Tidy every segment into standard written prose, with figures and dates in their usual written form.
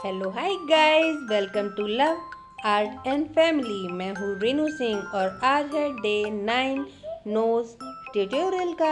Hello hi guys, welcome to love art and family. मैं हूँ रेनू सिंह और आज है डे 9 नोज ट्यूटोरियल का।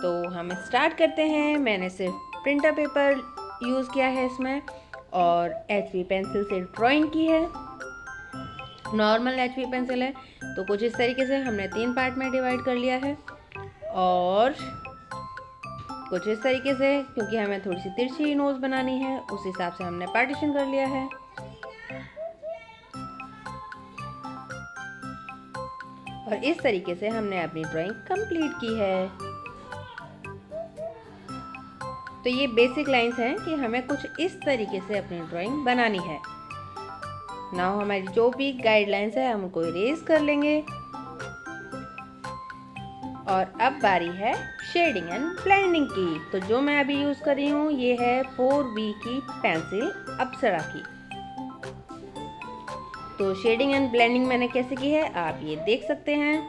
तो हम स्टार्ट करते हैं। मैंने सिर्फ प्रिंटर पेपर यूज़ किया है इसमें और HB पेंसिल से ड्राइंग की है। नॉर्मल HB पेंसिल है तो कुछ इस तरीके से हमने 3 पार्ट में डिवाइड कर लिया है और कुछ इस तरीके से, क्योंकि हमें थोड़ी सी तिरछी नोज बनानी है उस हिसाब से हमने पार्टीशन कर लिया है। और इस तरीके से हमने अपनी ड्राइंग कंप्लीट की है। तो ये बेसिक लाइंस हैं कि हमें कुछ इस तरीके से अपनी ड्राइंग बनानी है। नाउ हमारी जो भी गाइडलाइंस है हम उनको इरेज कर लेंगे। और अब बारी है शेडिंग एंड ब्लेंडिंग की। तो जो मैं अभी यूज कर रही हूँ ये है 4B की पेंसिल अप्सरा की। तो शेडिंग एंड ब्लेंडिंग मैंने कैसे की है आप ये देख सकते हैं।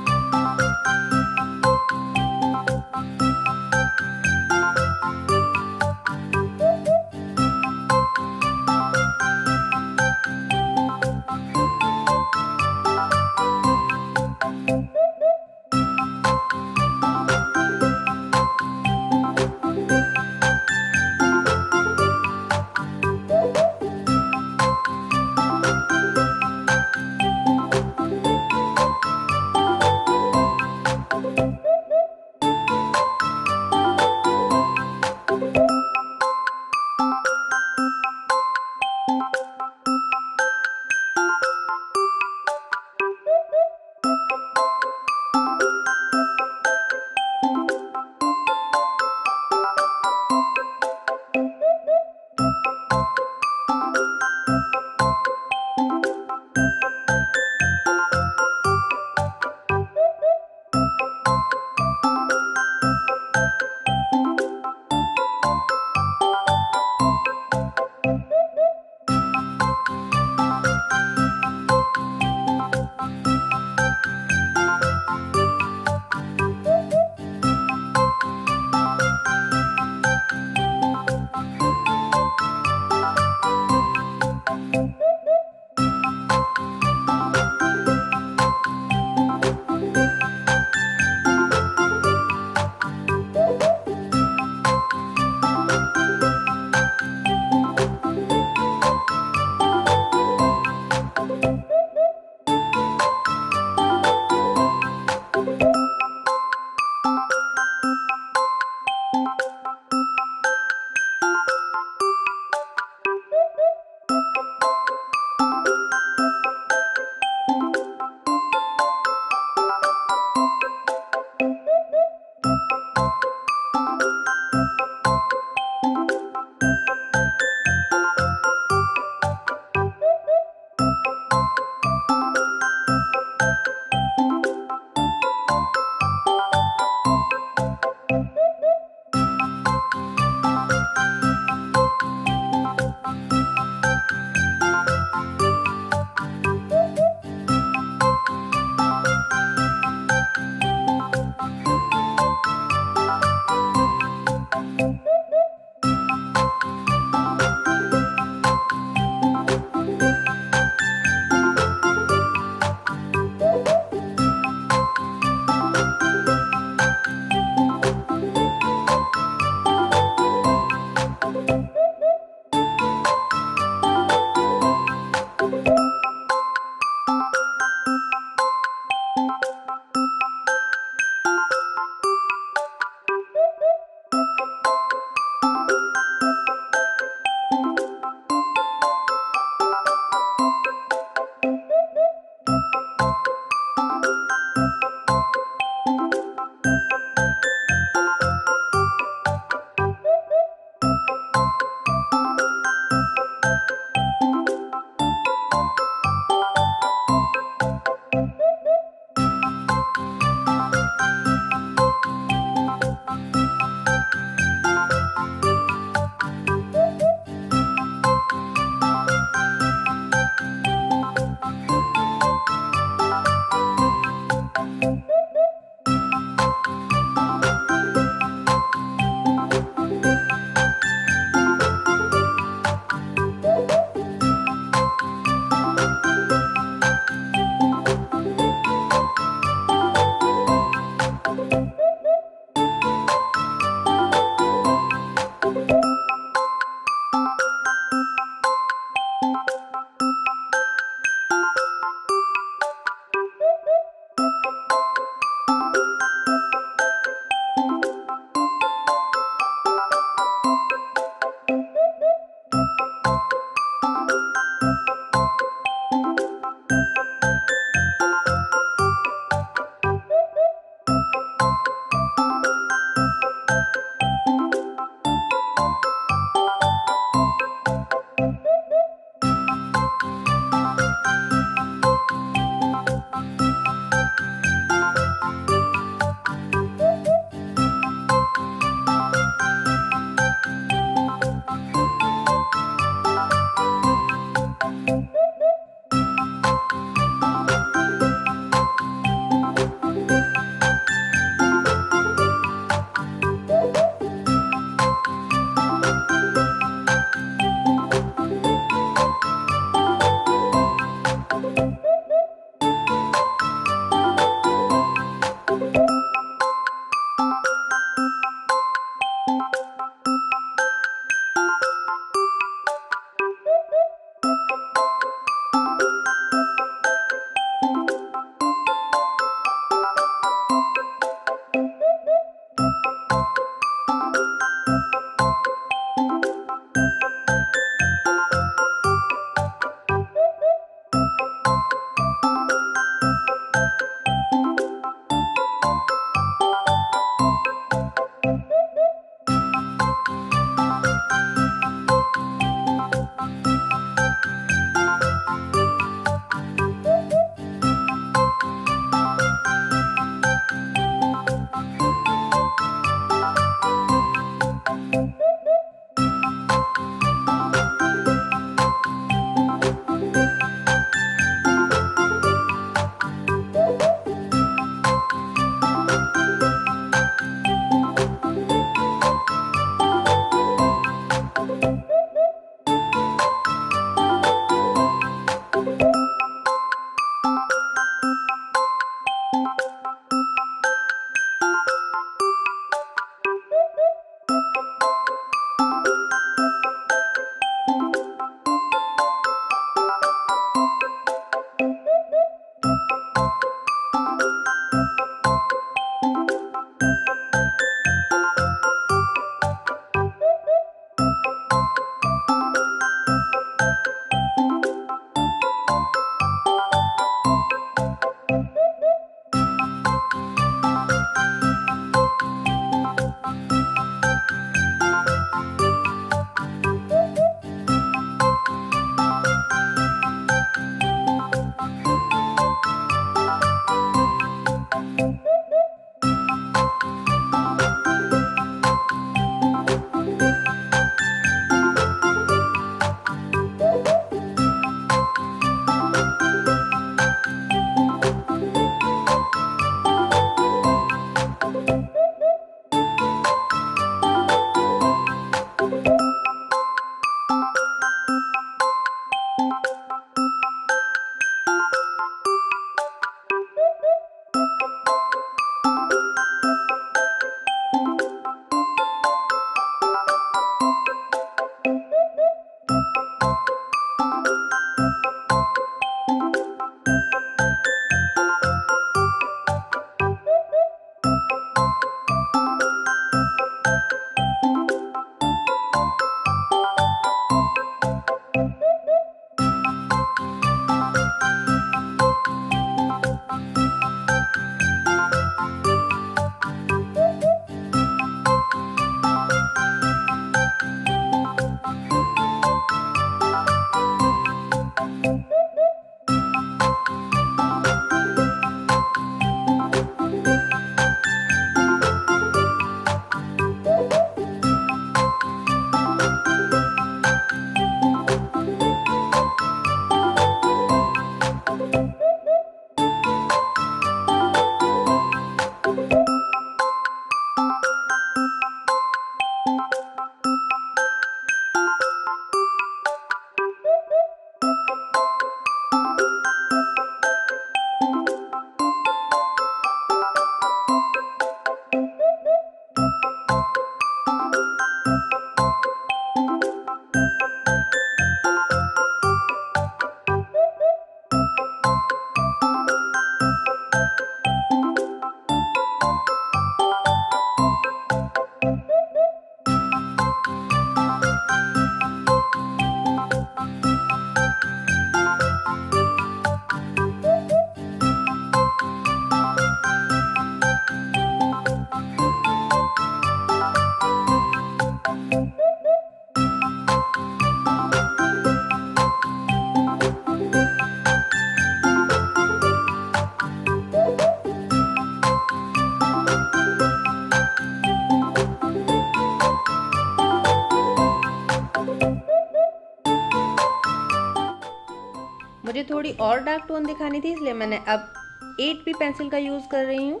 थोड़ी और डार्क टोन दिखानी थी, इसलिए मैंने अब 8B पेंसिल का यूज़ कर रही हूँ।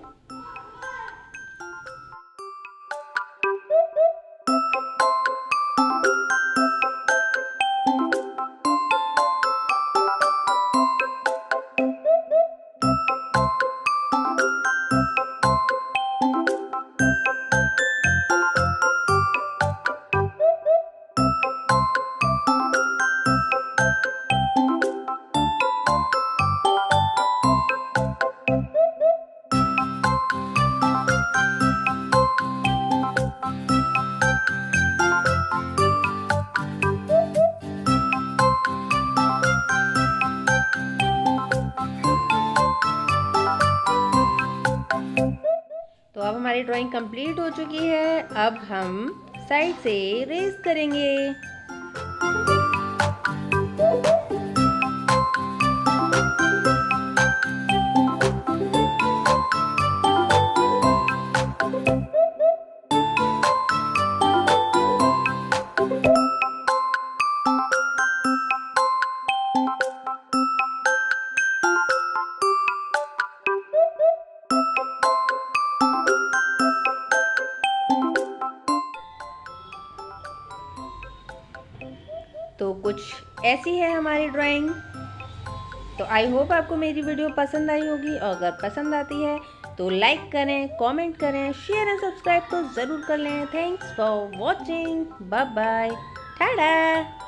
तो अब हमारी ड्राइंग कंप्लीट हो चुकी है। अब हम साइड से रेज करेंगे। तो कुछ ऐसी है हमारी ड्राइंग। तो आई होप आपको मेरी वीडियो पसंद आई होगी, और अगर पसंद आती है तो लाइक करें, कमेंट करें, शेयर एंड सब्सक्राइब तो ज़रूर कर लें। Thanks for watching. Bye bye. Tata.